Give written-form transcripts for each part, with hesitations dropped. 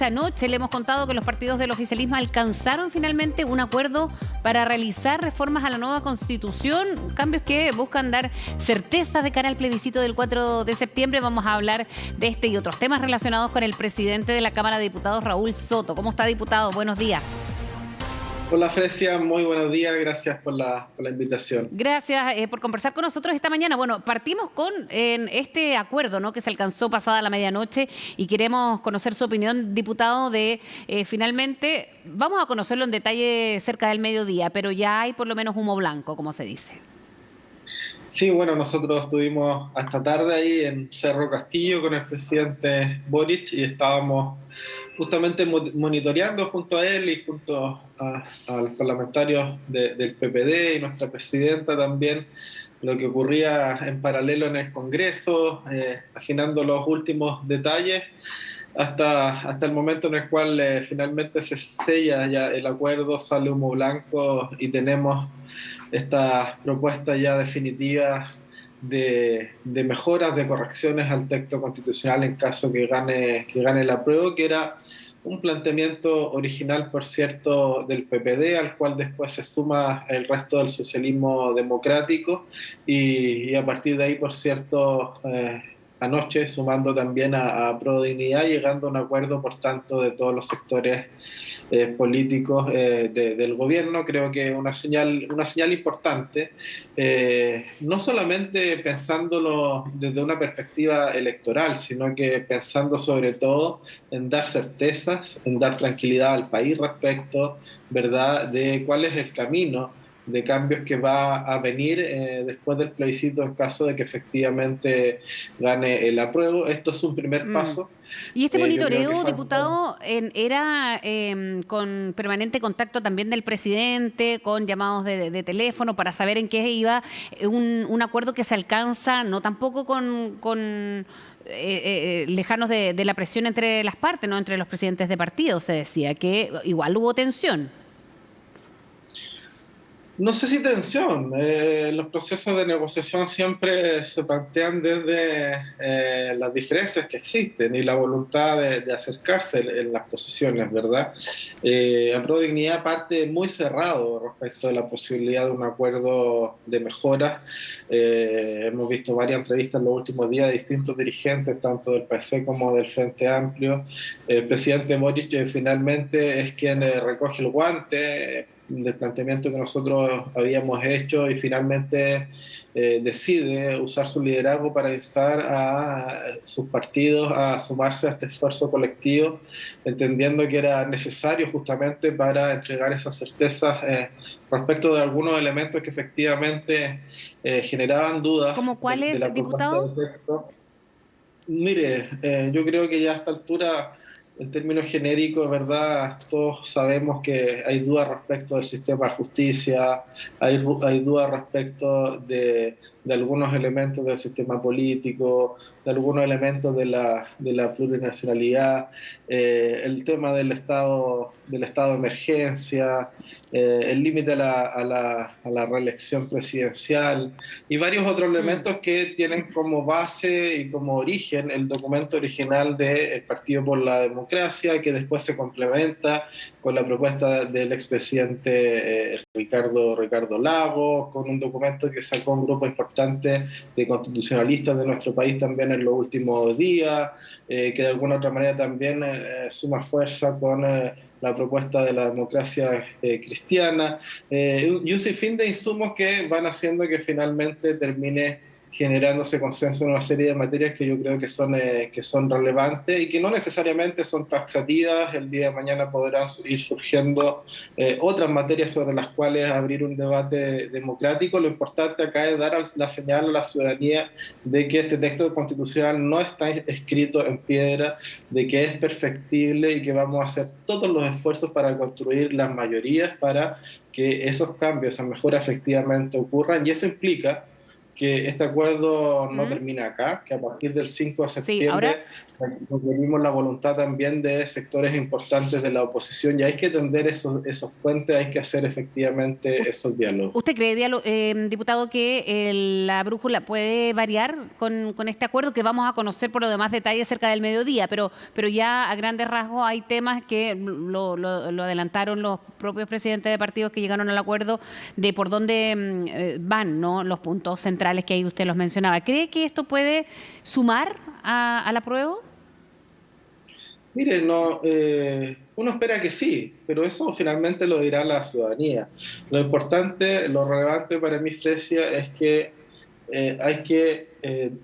Esta noche le hemos contado que los partidos del oficialismo alcanzaron finalmente un acuerdo para realizar reformas a la nueva Constitución, cambios que buscan dar certeza de cara al plebiscito del 4 de septiembre. Vamos a hablar de este y otros temas relacionados con el presidente de la Cámara de Diputados, Raúl Soto. ¿Cómo está, diputado? Buenos días. Hola Frecia, muy buenos días, gracias por la invitación. Gracias por conversar con nosotros esta mañana. Bueno, partimos con este acuerdo, ¿no?, que se alcanzó pasada la medianoche y queremos conocer su opinión, diputado, de finalmente, vamos a conocerlo en detalle cerca del mediodía, pero ya hay por lo menos humo blanco, como se dice. Sí, bueno, nosotros estuvimos hasta tarde ahí en Cerro Castillo con el presidente Boric y estábamos justamente monitoreando junto a él y junto a los parlamentarios del PPD y nuestra presidenta también lo que ocurría en paralelo en el Congreso, afinando los últimos detalles hasta el momento en el cual finalmente se sella ya el acuerdo, sale humo blanco y tenemos esta propuesta ya definitiva de mejoras, de correcciones al texto constitucional en caso que gane el apruebo, que era un planteamiento original, por cierto, del PPD, al cual después se suma el resto del socialismo democrático, y a partir de ahí, por cierto, anoche sumando también a Prodignidad, llegando a un acuerdo, por tanto, de todos los sectores políticos del gobierno. Creo que una señal importante, no solamente pensándolo desde una perspectiva electoral, sino que pensando sobre todo en dar certezas, en dar tranquilidad al país respecto, ¿verdad?, de cuál es el camino de cambios que va a venir después del plebiscito en caso de que efectivamente gane el apruebo. Esto es un primer paso. Y este Yo creo que monitoreo, falta... diputado, era con permanente contacto también del presidente, con llamados de teléfono para saber en qué iba un acuerdo que se alcanza, no tampoco con lejanos de la presión entre las partes, no entre los presidentes de partidos, se decía, que igual hubo tensión. No sé si tensión. Los procesos de negociación siempre se plantean desde las diferencias que existen y la voluntad de acercarse en las posiciones, ¿verdad? A Prodignidad parte muy cerrado respecto de la posibilidad de un acuerdo de mejora. Hemos visto varias entrevistas en los últimos días de distintos dirigentes, tanto del PC como del Frente Amplio. El presidente Boric finalmente es quien recoge el guante del planteamiento que nosotros habíamos hecho y finalmente decide usar su liderazgo para instar a sus partidos a sumarse a este esfuerzo colectivo, entendiendo que era necesario justamente para entregar esas certezas respecto de algunos elementos que efectivamente generaban dudas ¿Cómo de cuáles, la propuesta diputado? de texto. Mire, yo creo que ya a esta altura, en términos genéricos, ¿verdad?, todos sabemos que hay dudas respecto del sistema de justicia, hay dudas respecto de algunos elementos del sistema político, de algunos elementos de la plurinacionalidad, el tema del estado de emergencia, el límite a la reelección presidencial y varios otros elementos que tienen como base y como origen el documento original del Partido por la Democracia, que después se complementa con la propuesta del expresidente Ricardo Lagos, con un documento que sacó un grupo importante de constitucionalistas de nuestro país también en los últimos días, que de alguna otra manera también suma fuerza con la propuesta de la democracia cristiana, y un sinfín de insumos que van haciendo que finalmente termine generándose consenso en una serie de materias que yo creo que son relevantes y que no necesariamente son taxativas. El día de mañana podrán ir surgiendo otras materias sobre las cuales abrir un debate democrático. Lo importante acá es dar la señal a la ciudadanía de que este texto constitucional no está escrito en piedra, de que es perfectible y que vamos a hacer todos los esfuerzos para construir las mayorías para que esos cambios, esa mejora efectivamente ocurran, y eso implica que este acuerdo no ¿Mm? termina acá, que a partir del 5 de Sí, ahora septiembre requerimos la voluntad también de sectores importantes de la oposición y hay que tender esos puentes, hay que hacer efectivamente esos diálogos. ¿usted cree, diputado, que la brújula puede variar con este acuerdo, que vamos a conocer por lo demás detalles cerca del mediodía, pero ya a grandes rasgos hay temas que lo adelantaron los propios presidentes de partidos que llegaron al acuerdo de por dónde van, ¿no?, los puntos centrales que ahí usted los mencionaba? ¿Cree que esto puede sumar al apruebo? Mire, no, uno espera que sí, pero eso finalmente lo dirá la ciudadanía. Lo importante, lo relevante para mí, Fresia, es que hay que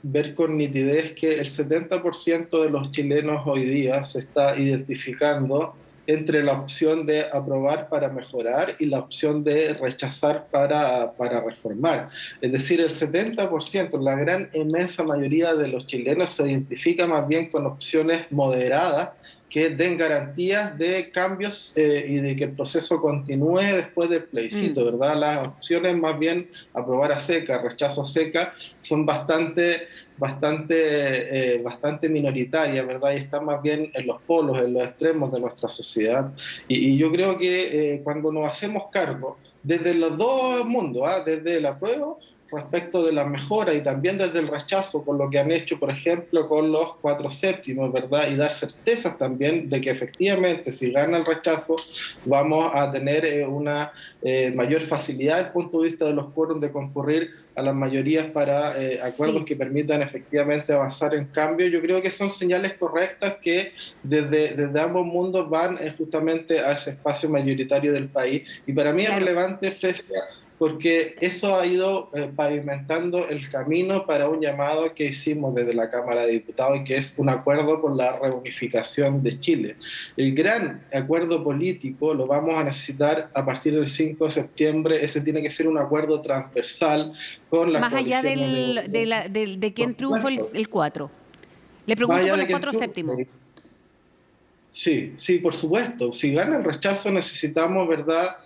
ver con nitidez que el 70% de los chilenos hoy día se está identificando entre la opción de aprobar para mejorar y la opción de rechazar para reformar. Es decir, el 70%, la gran inmensa mayoría de los chilenos se identifica más bien con opciones moderadas que den garantías de cambios y de que el proceso continúe después del Mm, plebiscito, ¿verdad? Las opciones más bien aprobar a seca, rechazo a seca, son bastante minoritarias, ¿verdad? Y están más bien en los polos, en los extremos de nuestra sociedad. Y yo creo que cuando nos hacemos cargo, desde los dos mundos, ¿ah? Desde el apruebo respecto de la mejora y también desde el rechazo por lo que han hecho, por ejemplo, con los 4/7, ¿verdad? Y dar certezas también de que efectivamente si gana el rechazo vamos a tener una mayor facilidad desde el punto de vista de los quórums de concurrir a las mayorías para acuerdos sí. que permitan efectivamente avanzar en cambio. Yo creo que son señales correctas que desde ambos mundos van justamente a ese espacio mayoritario del país. Y para mí es Claro. relevante, Fresia, porque eso ha ido pavimentando el camino para un llamado que hicimos desde la Cámara de Diputados y que es un acuerdo por la reunificación de Chile. El gran acuerdo político lo vamos a necesitar a partir del 5 de septiembre, ese tiene que ser un acuerdo transversal con las Más allá coaliciones de gobierno, de por quién triunfó supuesto, el 4. Le más pregunto allá por de los que cuatro séptimos. sí, sí, por supuesto. Si gana el rechazo necesitamos, ¿verdad?,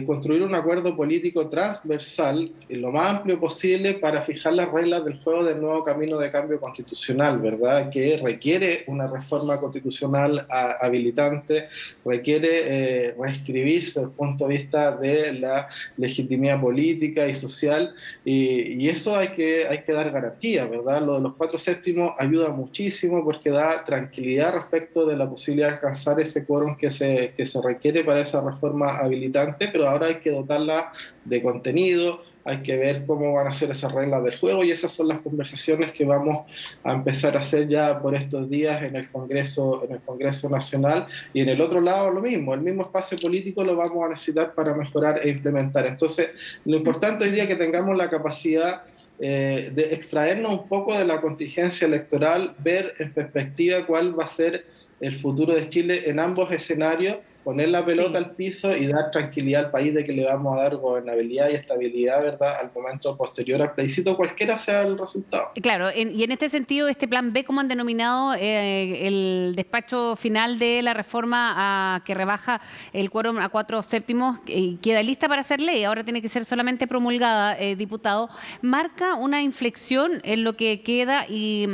construir un acuerdo político transversal lo más amplio posible para fijar las reglas del juego del nuevo camino de cambio constitucional, ¿verdad?, que requiere una reforma constitucional habilitante, requiere reescribirse desde el punto de vista de la legitimidad política y social, y eso hay que dar garantías, ¿verdad? Lo de los 4/7 ayuda muchísimo porque da tranquilidad respecto de la posibilidad de alcanzar ese quórum que se requiere para esa reforma habilitante, pero ahora hay que dotarla de contenido, hay que ver cómo van a ser esas reglas del juego y esas son las conversaciones que vamos a empezar a hacer ya por estos días en el Congreso Nacional, y en el otro lado lo mismo, el mismo espacio político lo vamos a necesitar para mejorar e implementar. Entonces, lo importante hoy día es que tengamos la capacidad de extraernos un poco de la contingencia electoral, ver en perspectiva cuál va a ser el futuro de Chile en ambos escenarios, poner la pelota Sí. al piso y dar tranquilidad al país de que le vamos a dar gobernabilidad y estabilidad, ¿verdad?, al momento posterior al plebiscito, cualquiera sea el resultado. Claro, y en este sentido, este plan B, como han denominado el despacho final de la reforma que rebaja el quórum a 4/7, queda lista para ser ley, ahora tiene que ser solamente promulgada, diputado, marca una inflexión en lo que queda y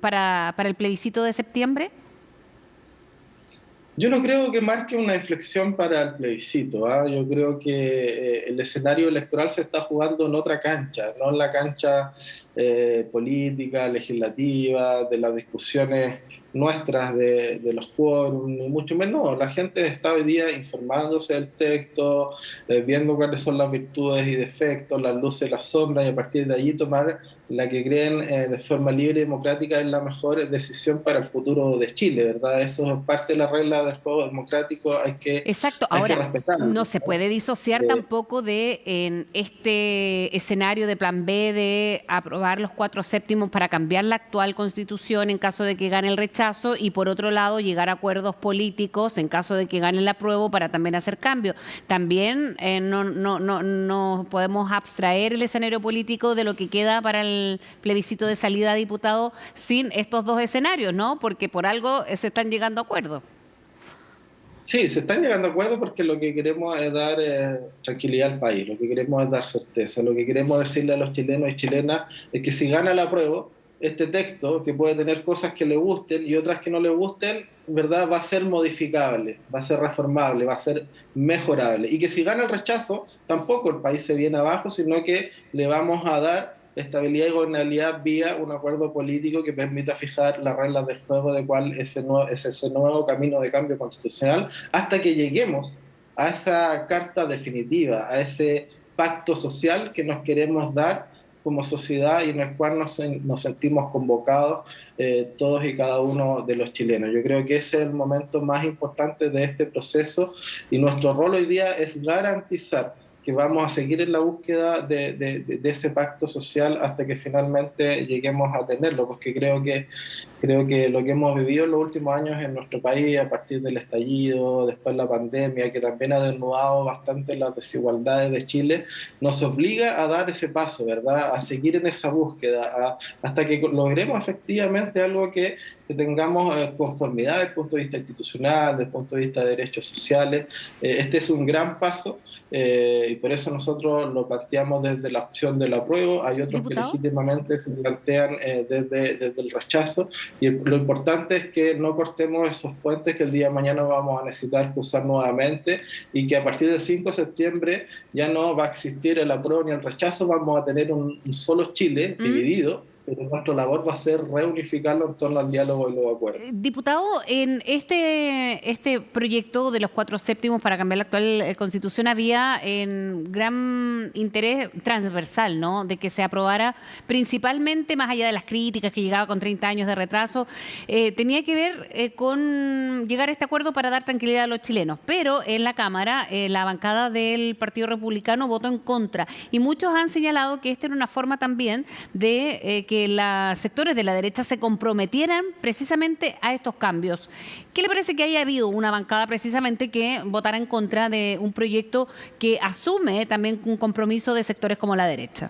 para el plebiscito de septiembre. Yo no creo que marque una inflexión para el plebiscito, ¿ah? Yo creo que el escenario electoral se está jugando en otra cancha, no en la cancha política, legislativa, de las discusiones nuestras de los quórums, ni mucho menos. No. La gente está hoy día informándose del texto, viendo cuáles son las virtudes y defectos, las luces y las sombras, y a partir de allí tomar la que creen de forma libre y democrática es la mejor decisión para el futuro de Chile, ¿verdad? Eso es parte de la regla del juego democrático, hay que, Exacto. hay que Ahora, respetarlo, no ¿no? se puede disociar Eh, tampoco de en este escenario de plan B de aprobar los 4/7 para cambiar la actual constitución en caso de que gane el rechazo y por otro lado llegar a acuerdos políticos en caso de que gane el apruebo para también hacer cambios. También no podemos abstraer el escenario político de lo que queda para el plebiscito de salida a diputado sin estos dos escenarios, ¿no? Porque por algo se están llegando a acuerdos. Sí, se están llegando a acuerdos porque lo que queremos es dar tranquilidad al país, lo que queremos es dar certeza, lo que queremos decirle a los chilenos y chilenas es que si gana la apruebo, este texto, que puede tener cosas que le gusten y otras que no le gusten, ¿verdad? Va a ser modificable, va a ser reformable, va a ser mejorable. Y que si gana el rechazo, tampoco el país se viene abajo, sino que le vamos a dar estabilidad y gobernabilidad vía un acuerdo político que permita fijar las reglas del juego de cuál es ese nuevo camino de cambio constitucional hasta que lleguemos a esa carta definitiva, a ese pacto social que nos queremos dar como sociedad y en el cual nos sentimos convocados todos y cada uno de los chilenos. Yo creo que ese es el momento más importante de este proceso y nuestro rol hoy día es garantizar que vamos a seguir en la búsqueda de ese pacto social hasta que finalmente lleguemos a tenerlo, porque creo que lo que hemos vivido en los últimos años en nuestro país, a partir del estallido, después la pandemia, que también ha desnudado bastante las desigualdades de Chile, nos obliga a dar ese paso, ¿verdad? A seguir en esa búsqueda, hasta que logremos efectivamente algo que tengamos conformidad desde el punto de vista institucional, desde el punto de vista de derechos sociales. Este es un gran paso. Y por eso nosotros lo planteamos desde la opción del apruebo. Hay otros que Diputado. legítimamente se plantean desde el rechazo. Y lo importante es que no cortemos esos puentes que el día de mañana vamos a necesitar cruzar nuevamente y que a partir del 5 de septiembre ya no va a existir el apruebo ni el rechazo, vamos a tener un solo Chile dividido. Pero nuestra labor va a ser reunificarlo en torno al diálogo y los acuerdos. Diputado, en este proyecto de los 4/7 para cambiar la actual Constitución había en gran interés transversal, ¿no? De que se aprobara principalmente, más allá de las críticas que llegaba con 30 años de retraso, tenía que ver con llegar a este acuerdo para dar tranquilidad a los chilenos. Pero en la Cámara, la bancada del Partido Republicano votó en contra y muchos han señalado que esta era una forma también de que los sectores de la derecha se comprometieran precisamente a estos cambios. ¿Qué le parece que haya habido una bancada precisamente que votara en contra de un proyecto que asume también un compromiso de sectores como la derecha?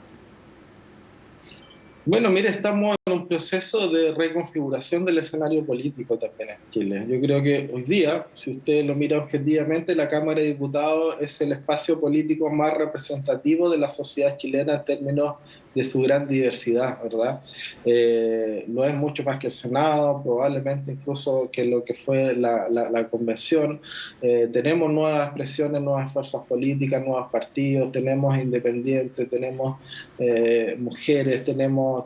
Bueno, mire, estamos en un proceso de reconfiguración del escenario político también en Chile. Yo creo que hoy día, si usted lo mira objetivamente, la Cámara de Diputados es el espacio político más representativo de la sociedad chilena en términos de su gran diversidad, ¿verdad? Lo es mucho más que el Senado, probablemente incluso que lo que fue la convención. Tenemos nuevas expresiones, nuevas fuerzas políticas, nuevos partidos, tenemos independientes, tenemos mujeres, tenemos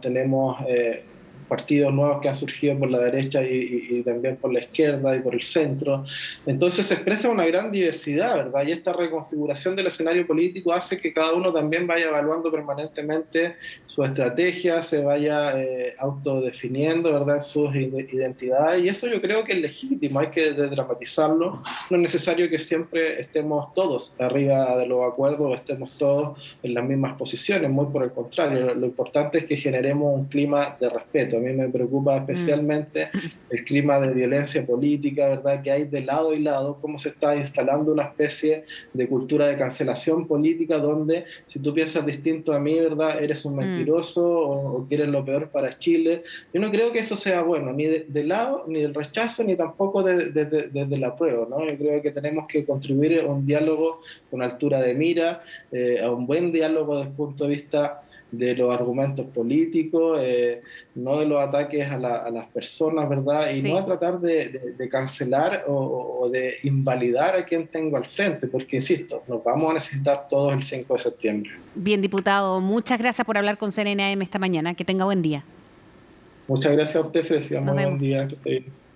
partidos nuevos que han surgido por la derecha y también por la izquierda y por el centro. Entonces se expresa una gran diversidad, ¿verdad? Y esta reconfiguración del escenario político hace que cada uno también vaya evaluando permanentemente su estrategia, se vaya autodefiniendo, ¿verdad? Sus identidades. Y eso yo creo que es legítimo, hay que desdramatizarlo. No es necesario que siempre estemos todos arriba de los acuerdos o estemos todos en las mismas posiciones, muy por el contrario. Lo importante es que generemos un clima de respeto. A mí me preocupa especialmente el clima de violencia política, ¿verdad? Que hay de lado y lado, cómo se está instalando una especie de cultura de cancelación política donde si tú piensas distinto a mí, ¿verdad? Eres un mentiroso o quieres lo peor para Chile. Yo no creo que eso sea bueno, ni de lado, ni del rechazo, ni tampoco desde el apruebo, ¿no? Yo creo que tenemos que contribuir a un diálogo con altura de mira, a un buen diálogo desde el punto de vista de los argumentos políticos, no de los ataques a las personas, ¿verdad? Y Sí. no a tratar de cancelar o de invalidar a quien tengo al frente, porque, insisto, nos vamos a necesitar todos el 5 de septiembre. Bien, diputado, muchas gracias por hablar con CNN AM esta mañana. Que tenga buen día. Muchas gracias a usted, Frecia. Nos Muy buen vemos. día. Que esté bien.